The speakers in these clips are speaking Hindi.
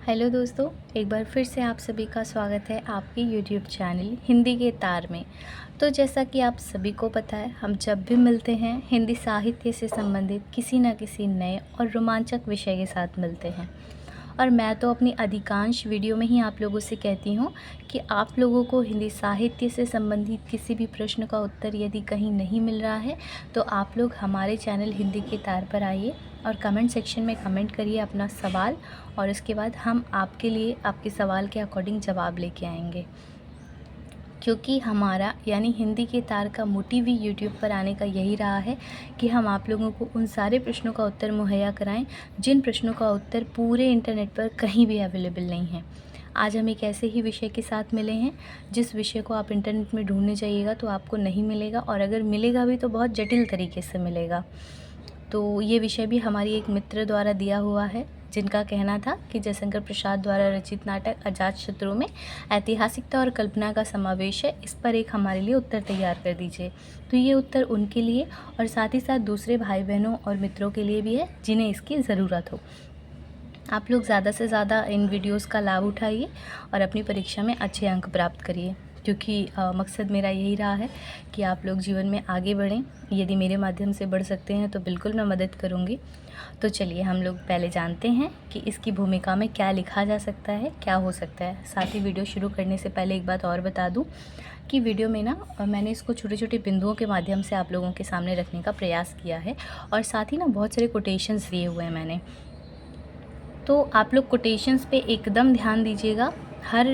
हेलो दोस्तों, एक बार फिर से आप सभी का स्वागत है आपके यूट्यूब चैनल हिंदी के तार में। तो जैसा कि आप सभी को पता है, हम जब भी मिलते हैं हिंदी साहित्य से संबंधित किसी न किसी नए और रोमांचक विषय के साथ मिलते हैं। और मैं तो अपनी अधिकांश वीडियो में ही आप लोगों से कहती हूँ कि आप लोगों को हिंदी साहित्य से संबंधित किसी भी प्रश्न का उत्तर यदि कहीं नहीं मिल रहा है तो आप लोग हमारे चैनल हिंदी के तार पर आइए और कमेंट सेक्शन में कमेंट करिए अपना सवाल, और उसके बाद हम आपके लिए आपके सवाल के अकॉर्डिंग जवाब लेके आएंगे। क्योंकि हमारा यानी हिंदी के तार का मोटिव ही यूट्यूब पर आने का यही रहा है कि हम आप लोगों को उन सारे प्रश्नों का उत्तर मुहैया कराएं जिन प्रश्नों का उत्तर पूरे इंटरनेट पर कहीं भी अवेलेबल नहीं है। आज हम एक ऐसे ही विषय के साथ मिले हैं जिस विषय को आप इंटरनेट में ढूंढने जाइएगा तो आपको नहीं मिलेगा, और अगर मिलेगा भी तो बहुत जटिल तरीके से मिलेगा। तो ये विषय भी हमारी एक मित्र द्वारा दिया हुआ है, जिनका कहना था कि जयशंकर प्रसाद द्वारा रचित नाटक अजातशत्रु में ऐतिहासिकता और कल्पना का समावेश है, इस पर एक हमारे लिए उत्तर तैयार कर दीजिए। तो ये उत्तर उनके लिए और साथ ही साथ दूसरे भाई बहनों और मित्रों के लिए भी है जिन्हें इसकी ज़रूरत हो। आप लोग ज़्यादा से ज़्यादा इन वीडियोस का लाभ उठाइए और अपनी परीक्षा में अच्छे अंक प्राप्त करिए, क्योंकि मकसद मेरा यही रहा है कि आप लोग जीवन में आगे बढ़ें। यदि मेरे माध्यम से बढ़ सकते हैं तो बिल्कुल मैं मदद करूँगी। तो चलिए हम लोग पहले जानते हैं कि इसकी भूमिका में क्या लिखा जा सकता है, क्या हो सकता है। साथ ही वीडियो शुरू करने से पहले एक बात और बता दूं कि वीडियो में ना मैंने इसको छोटे छोटे बिंदुओं के माध्यम से आप लोगों के सामने रखने का प्रयास किया है, और साथ ही ना बहुत सारे कोटेशंस दिए हुए हैं मैंने। तो आप लोग कोटेशंस पे एकदम ध्यान दीजिएगा। हर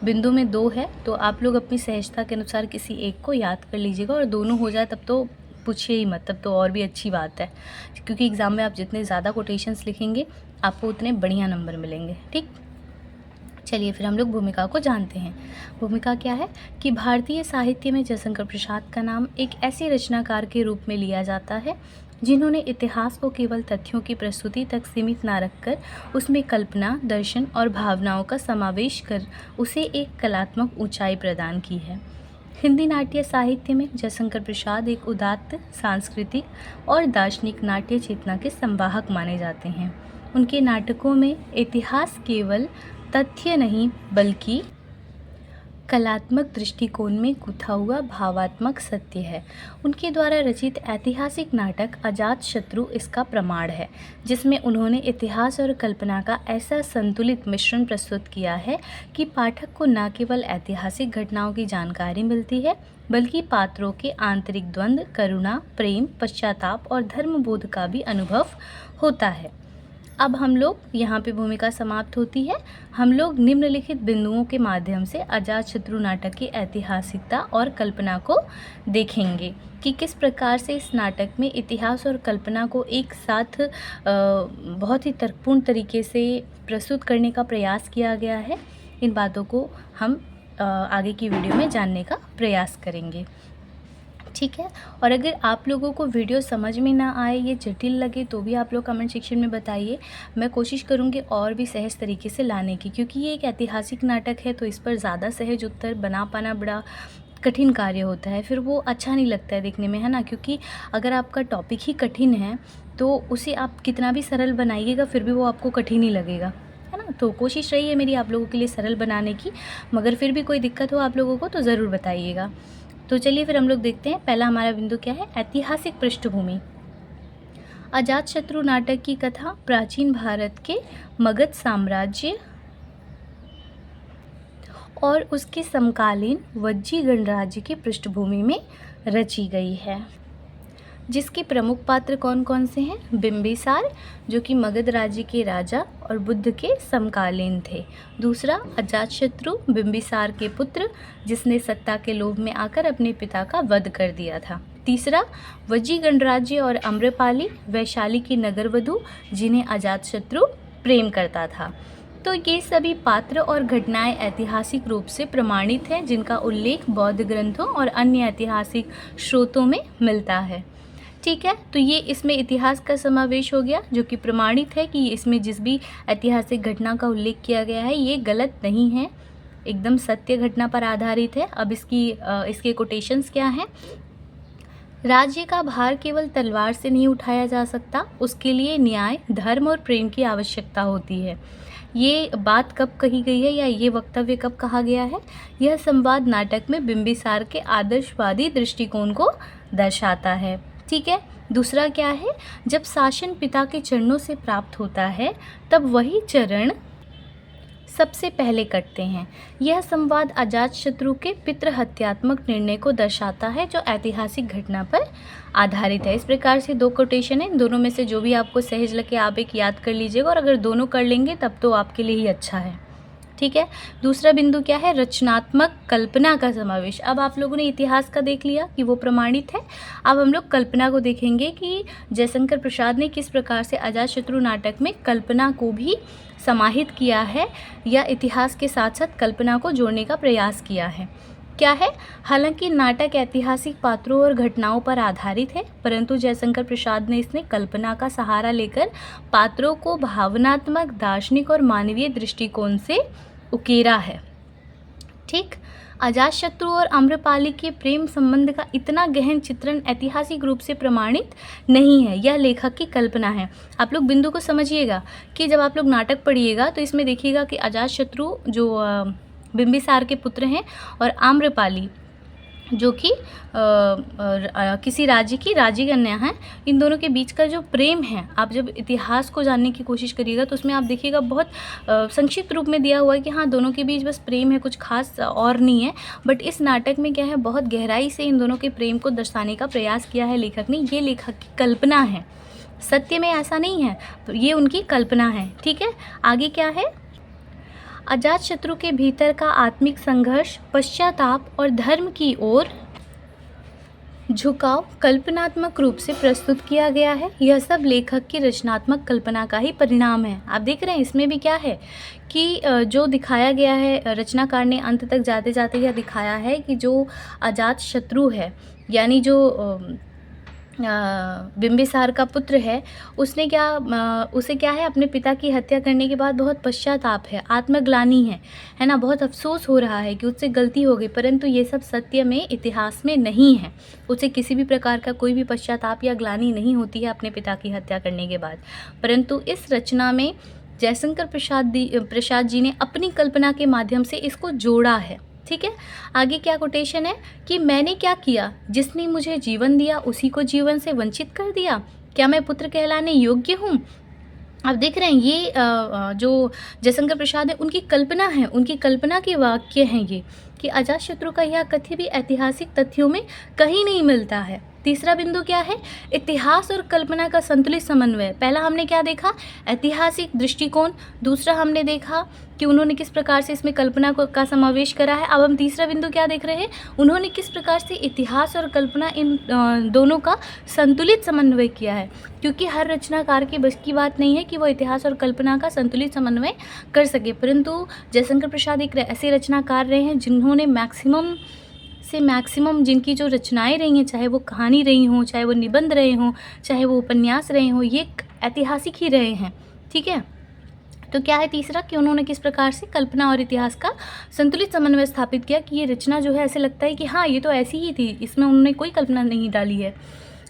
बिंदु में 2 है, तो आप लोग अपनी सहजता के अनुसार किसी एक को याद कर लीजिएगा, और दोनों हो जाए तब तो पूछिए ही मत, तब तो और भी अच्छी बात है, क्योंकि एग्ज़ाम में आप जितने ज़्यादा कोटेशंस लिखेंगे आपको उतने बढ़िया नंबर मिलेंगे। ठीक, चलिए फिर हम लोग भूमिका को जानते हैं। भूमिका क्या है कि भारतीय साहित्य में जयशंकर प्रसाद का नाम एक ऐसे रचनाकार के रूप में लिया जाता है जिन्होंने इतिहास को केवल तथ्यों की प्रस्तुति तक सीमित ना रखकर उसमें कल्पना, दर्शन और भावनाओं का समावेश कर उसे एक कलात्मक ऊंचाई प्रदान की है। हिंदी नाट्य साहित्य में जयशंकर प्रसाद एक उदात्त, सांस्कृतिक और दार्शनिक नाट्य चेतना के संवाहक माने जाते हैं। उनके नाटकों में इतिहास केवल तथ्य नहीं बल्कि कलात्मक दृष्टिकोण में गुथा हुआ भावात्मक सत्य है। उनके द्वारा रचित ऐतिहासिक नाटक अजातशत्रु इसका प्रमाण है, जिसमें उन्होंने इतिहास और कल्पना का ऐसा संतुलित मिश्रण प्रस्तुत किया है कि पाठक को न केवल ऐतिहासिक घटनाओं की जानकारी मिलती है बल्कि पात्रों के आंतरिक द्वंद्व, करुणा, प्रेम, पश्चाताप और धर्मबोध का भी अनुभव होता है। अब हम लोग यहाँ पे भूमिका समाप्त होती है। हम लोग निम्नलिखित बिंदुओं के माध्यम से अजातशत्रु नाटक की ऐतिहासिकता और कल्पना को देखेंगे कि किस प्रकार से इस नाटक में इतिहास और कल्पना को एक साथ बहुत ही तर्कपूर्ण तरीके से प्रस्तुत करने का प्रयास किया गया है। इन बातों को हम आगे की वीडियो में जानने का प्रयास करेंगे, ठीक है। और अगर आप लोगों को वीडियो समझ में ना आए, ये जटिल लगे, तो भी आप लोग कमेंट सेक्शन में बताइए। मैं कोशिश करूँगी और भी सहज तरीके से लाने की, क्योंकि ये एक ऐतिहासिक नाटक है तो इस पर ज़्यादा सहज उत्तर बना पाना बड़ा कठिन कार्य होता है, फिर वो अच्छा नहीं लगता है देखने में, है ना। क्योंकि अगर आपका टॉपिक ही कठिन है तो उसे आप कितना भी सरल बनाइएगा फिर भी वो आपको कठिन ही लगेगा, है ना। तो कोशिश रही है मेरी आप लोगों के लिए सरल बनाने की, मगर फिर भी कोई दिक्कत हो आप लोगों को तो ज़रूर बताइएगा। तो चलिए फिर हम लोग देखते हैं। पहला हमारा बिंदु क्या है, ऐतिहासिक पृष्ठभूमि। अजातशत्रु नाटक की कथा प्राचीन भारत के मगध साम्राज्य और उसके समकालीन वज्जी गणराज्य की पृष्ठभूमि में रची गई है, जिसके प्रमुख पात्र कौन कौन से हैं। बिंबिसार, जो कि मगध राज्य के राजा और बुद्ध के समकालीन थे। दूसरा, अजातशत्रु, बिंबिसार के पुत्र, जिसने सत्ता के लोभ में आकर अपने पिता का वध कर दिया था। तीसरा, वज्जी गणराज्य और अम्रपाली, वैशाली की नगरवधु, जिन्हें अजातशत्रु प्रेम करता था। तो ये सभी पात्र और घटनाएं ऐतिहासिक रूप से प्रमाणित हैं, जिनका उल्लेख बौद्ध ग्रंथों और अन्य ऐतिहासिक स्रोतों में मिलता है, ठीक है। तो ये इसमें इतिहास का समावेश हो गया, जो कि प्रमाणित है कि इसमें जिस भी ऐतिहासिक घटना का उल्लेख किया गया है ये गलत नहीं है, एकदम सत्य घटना पर आधारित है। अब इसके कोटेशंस क्या हैं। राज्य का भार केवल तलवार से नहीं उठाया जा सकता, उसके लिए न्याय, धर्म और प्रेम की आवश्यकता होती है। ये बात कब कही गई है या ये वक्तव्य कब कहा गया है? यह संवाद नाटक में बिंबिसार के आदर्शवादी दृष्टिकोण को दर्शाता है। ठीक है। दूसरा क्या है? जब शासन पिता के चरणों से प्राप्त होता है तब वही चरण सबसे पहले कटते हैं। यह संवाद अजातशत्रु के पितृहत्यात्मक निर्णय को दर्शाता है जो ऐतिहासिक घटना पर आधारित है। इस प्रकार से दो कोटेशन है, इन दोनों में से जो भी आपको सहज लगे आप एक याद कर लीजिएगा, और अगर दोनों कर लेंगे तब तो आपके लिए ही अच्छा है। ठीक है। दूसरा बिंदु क्या है? रचनात्मक कल्पना का समावेश। अब आप लोगों ने इतिहास का देख लिया कि वो प्रमाणित है, अब हम लोग कल्पना को देखेंगे कि जयशंकर प्रसाद ने किस प्रकार से अजातशत्रु नाटक में कल्पना को भी समाहित किया है या इतिहास के साथ साथ कल्पना को जोड़ने का प्रयास किया है। क्या है? हालांकि नाटक ऐतिहासिक पात्रों और घटनाओं पर आधारित है, परंतु जयशंकर प्रसाद ने इसने कल्पना का सहारा लेकर पात्रों को भावनात्मक, दार्शनिक और मानवीय दृष्टिकोण से उकेरा है। ठीक। अजातशत्रु और आम्रपाली के प्रेम संबंध का इतना गहन चित्रण ऐतिहासिक रूप से प्रमाणित नहीं है, यह लेखक की कल्पना है। आप लोग बिंदु को समझिएगा कि जब आप लोग नाटक पढ़िएगा तो इसमें देखिएगा कि अजातशत्रु जो बिंबिसार के पुत्र हैं और आम्रपाली जो कि किसी राज्य की राजकन्या हैं, इन दोनों के बीच का जो प्रेम है, आप जब इतिहास को जानने की कोशिश करिएगा तो उसमें आप देखिएगा बहुत संक्षिप्त रूप में दिया हुआ है कि हाँ दोनों के बीच बस प्रेम है, कुछ खास और नहीं है। बट इस नाटक में क्या है, बहुत गहराई से इन दोनों के प्रेम को दर्शाने का प्रयास किया है लेखक ने। ये लेखक की कल्पना है, सत्य में ऐसा नहीं है, तो ये उनकी कल्पना है। ठीक है। आगे क्या है? अजातशत्रु के भीतर का आत्मिक संघर्ष, पश्चाताप और धर्म की ओर झुकाव कल्पनात्मक रूप से प्रस्तुत किया गया है। यह सब लेखक की रचनात्मक कल्पना का ही परिणाम है। आप देख रहे हैं इसमें भी क्या है कि जो दिखाया गया है, रचनाकार ने अंत तक जाते जाते यह दिखाया है कि जो अजातशत्रु है यानी जो बिंबिसार का पुत्र है, उसे क्या है, अपने पिता की हत्या करने के बाद बहुत पश्चाताप है, आत्मग्लानि है ना, बहुत अफसोस हो रहा है कि उससे गलती हो गई, परंतु ये सब सत्य में, इतिहास में नहीं है। उसे किसी भी प्रकार का कोई भी पश्चाताप या ग्लानि नहीं होती है अपने पिता की हत्या करने के बाद। परंतु इस रचना में जयशंकर प्रसाद जी ने अपनी कल्पना के माध्यम से इसको जोड़ा है। ठीक है। आगे क्या कोटेशन है कि मैंने क्या किया, जिसने मुझे जीवन दिया उसी को जीवन से वंचित कर दिया, क्या मैं पुत्र कहलाने योग्य हूँ? आप देख रहे हैं ये जो जयशंकर प्रसाद है उनकी कल्पना है, उनकी कल्पना के वाक्य हैं ये, कि अजातशत्रु का यह कथ्य भी ऐतिहासिक तथ्यों में कहीं नहीं मिलता है। तीसरा बिंदु क्या है? इतिहास और कल्पना का संतुलित समन्वय। पहला हमने क्या देखा? ऐतिहासिक दृष्टिकोण। दूसरा हमने देखा कि उन्होंने किस प्रकार से इसमें कल्पना का समावेश करा है। अब हम तीसरा बिंदु क्या देख रहे हैं? उन्होंने किस प्रकार से इतिहास और कल्पना इन दोनों का संतुलित समन्वय किया है, क्योंकि हर रचनाकार की बस की बात नहीं है कि वो इतिहास और कल्पना का संतुलित समन्वय कर सके, परंतु जयशंकर प्रसाद एक ऐसे रचनाकार रहे हैं जिन्होंने मैक्सिमम से मैक्सिमम जिनकी जो रचनाएं रही हैं, चाहे वो कहानी रही हों, चाहे वो निबंध रहे हों, चाहे वो उपन्यास रहे हों, ये ऐतिहासिक ही रहे हैं। ठीक है। तो क्या है तीसरा कि उन्होंने किस प्रकार से कल्पना और इतिहास का संतुलित समन्वय स्थापित किया कि ये रचना जो है ऐसे लगता है कि हाँ ये तो ऐसी ही थी, इसमें उन्होंने कोई कल्पना नहीं डाली है,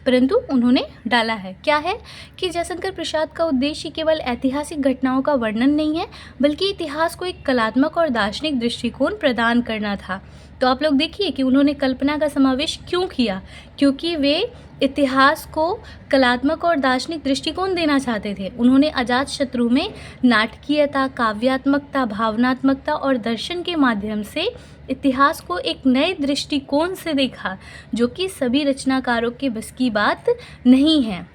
परंतु उन्होंने डाला है। क्या है कि जयशंकर प्रसाद का उद्देश्य केवल ऐतिहासिक घटनाओं का वर्णन नहीं है, बल्कि इतिहास को एक कलात्मक और दार्शनिक दृष्टिकोण प्रदान करना था। तो आप लोग देखिए कि उन्होंने कल्पना का समावेश क्यों किया, क्योंकि वे इतिहास को कलात्मक और दार्शनिक दृष्टिकोण देना चाहते थे। उन्होंने अजातशत्रु में नाटकीयता, काव्यात्मकता, भावनात्मकता और दर्शन के माध्यम से इतिहास को एक नए दृष्टिकोण से देखा, जो कि सभी रचनाकारों के बस की बात नहीं है।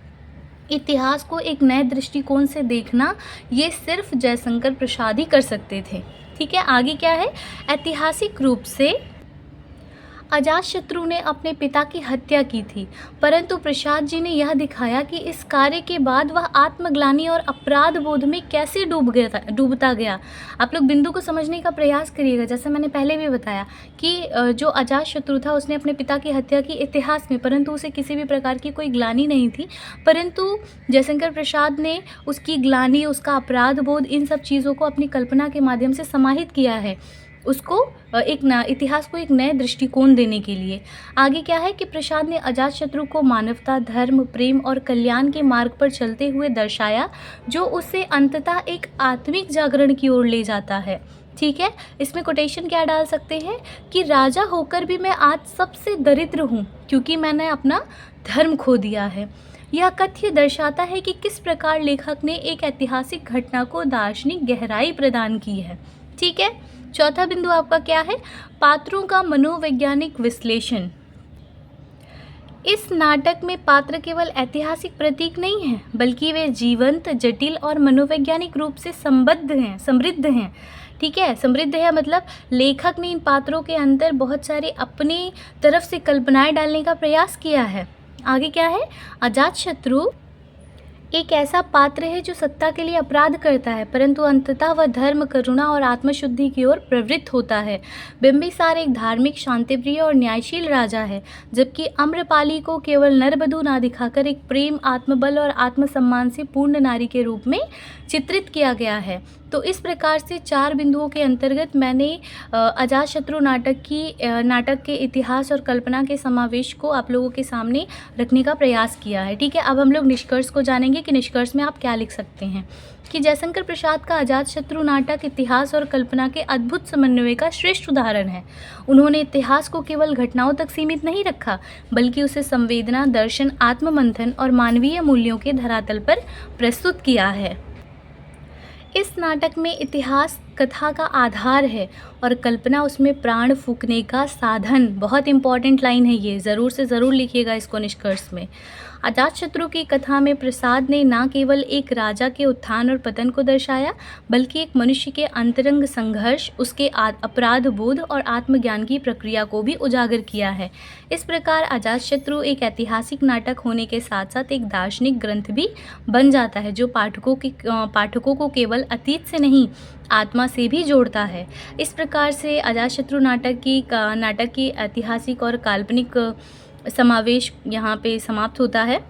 इतिहास को एक नए दृष्टिकोण से देखना ये सिर्फ जयशंकर प्रसाद ही कर सकते थे। ठीक है। आगे क्या है? ऐतिहासिक रूप से अजातशत्रु ने अपने पिता की हत्या की थी, परंतु प्रसाद जी ने यह दिखाया कि इस कार्य के बाद वह आत्मग्लानि और अपराध बोध में कैसे डूबता गया। आप लोग बिंदु को समझने का प्रयास करिएगा। जैसे मैंने पहले भी बताया कि जो अजातशत्रु था उसने अपने पिता की हत्या की इतिहास में, परंतु उसे किसी भी प्रकार की कोई ग्लानि नहीं थी, परंतु जयशंकर प्रसाद ने उसकी ग्लानि, उसका अपराध बोध, इन सब चीज़ों को अपनी कल्पना के माध्यम से समाहित किया है। उसको इतिहास को एक नए दृष्टिकोण देने के लिए। आगे क्या है कि प्रसाद ने अजातशत्रु को मानवता, धर्म, प्रेम और कल्याण के मार्ग पर चलते हुए दर्शाया, जो उसे अंततः एक आत्मिक जागरण की ओर ले जाता है। ठीक है, इसमें कोटेशन क्या डाल सकते हैं कि राजा होकर भी मैं आज सबसे दरिद्र हूँ क्योंकि मैंने अपना धर्म खो दिया है। यह कथ्य दर्शाता है कि किस प्रकार लेखक ने एक ऐतिहासिक घटना को दार्शनिक गहराई प्रदान की है। ठीक है, चौथा बिंदु आपका क्या है, पात्रों का मनोवैज्ञानिक विश्लेषण। इस नाटक में पात्र केवल ऐतिहासिक प्रतीक नहीं हैं, बल्कि वे जीवंत, जटिल और मनोवैज्ञानिक रूप से समृद्ध हैं। ठीक है, समृद्ध है मतलब लेखक ने इन पात्रों के अंदर बहुत सारे अपनी तरफ से कल्पनाएं डालने का प्रयास किया है। आगे क्या है, अजातशत्रु एक ऐसा पात्र है जो सत्ता के लिए अपराध करता है, परंतु अंततः वह धर्म, करुणा और आत्मशुद्धि की ओर प्रवृत्त होता है। बिंबिसार एक धार्मिक, शांतिप्रिय और न्यायशील राजा है, जबकि आम्रपाली को केवल नरबधु ना दिखाकर एक प्रेम, आत्मबल और आत्मसम्मान से पूर्ण नारी के रूप में चित्रित किया गया है। तो इस प्रकार से 4 बिंदुओं के अंतर्गत मैंने अजातशत्रु नाटक के इतिहास और कल्पना के समावेश को आप लोगों के सामने रखने का प्रयास किया है। ठीक है, अब हम लोग निष्कर्ष को जानेंगे कि निष्कर्ष में आप क्या लिख सकते हैं कि जयशंकर प्रसाद का अजातशत्रु नाटक इतिहास और कल्पना के अद्भुत समन्वय का श्रेष्ठ उदाहरण है। उन्होंने इतिहास को केवल घटनाओं तक सीमित नहीं रखा, बल्कि उसे संवेदना, दर्शन, आत्ममंथन और मानवीय मूल्यों के धरातल पर प्रस्तुत किया है। इस नाटक में इतिहास कथा का आधार है और कल्पना उसमें प्राण फूंकने का साधन। बहुत इंपॉर्टेंट लाइन है ये, ज़रूर से ज़रूर लिखिएगा इसको निष्कर्ष में। अजातशत्रु की कथा में प्रसाद ने न केवल एक राजा के उत्थान और पतन को दर्शाया, बल्कि एक मनुष्य के अंतरंग संघर्ष, उसके अपराध बोध और आत्मज्ञान की प्रक्रिया को भी उजागर किया है। इस प्रकार अजातशत्रु एक ऐतिहासिक नाटक होने के साथ साथ एक दार्शनिक ग्रंथ भी बन जाता है, जो पाठकों को केवल अतीत से नहीं, आत्मा से भी जोड़ता है। इस प्रकार से अजातशत्रु नाटक की ऐतिहासिक और काल्पनिक समावेश यहाँ पे समाप्त होता है।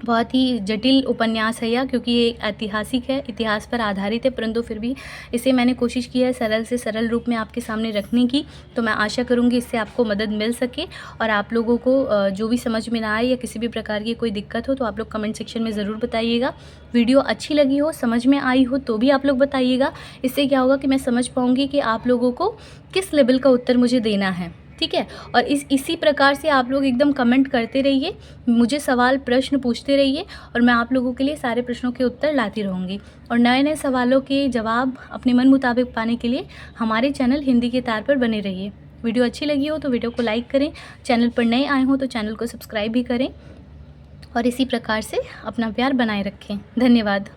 बहुत ही जटिल उपन्यास है यह, क्योंकि ये ऐतिहासिक है, इतिहास पर आधारित है, परंतु फिर भी इसे मैंने कोशिश की है सरल से सरल रूप में आपके सामने रखने की। तो मैं आशा करूँगी इससे आपको मदद मिल सके और आप लोगों को जो भी समझ में ना आए या किसी भी प्रकार की कोई दिक्कत हो तो आप लोग कमेंट सेक्शन में ज़रूर बताइएगा। वीडियो अच्छी लगी हो, समझ में आई हो तो भी आप लोग बताइएगा। इससे क्या होगा कि मैं समझ पाऊँगी कि आप लोगों को किस लेवल का उत्तर मुझे देना है। ठीक है, और इसी प्रकार से आप लोग एकदम कमेंट करते रहिए, मुझे सवाल प्रश्न पूछते रहिए और मैं आप लोगों के लिए सारे प्रश्नों के उत्तर लाती रहूँगी। और नए नए सवालों के जवाब अपने मन मुताबिक पाने के लिए हमारे चैनल हिंदी के तार पर बने रहिए। वीडियो अच्छी लगी हो तो वीडियो को लाइक करें, चैनल पर नए आए हो तो चैनल को सब्सक्राइब भी करें और इसी प्रकार से अपना प्यार बनाए रखें। धन्यवाद।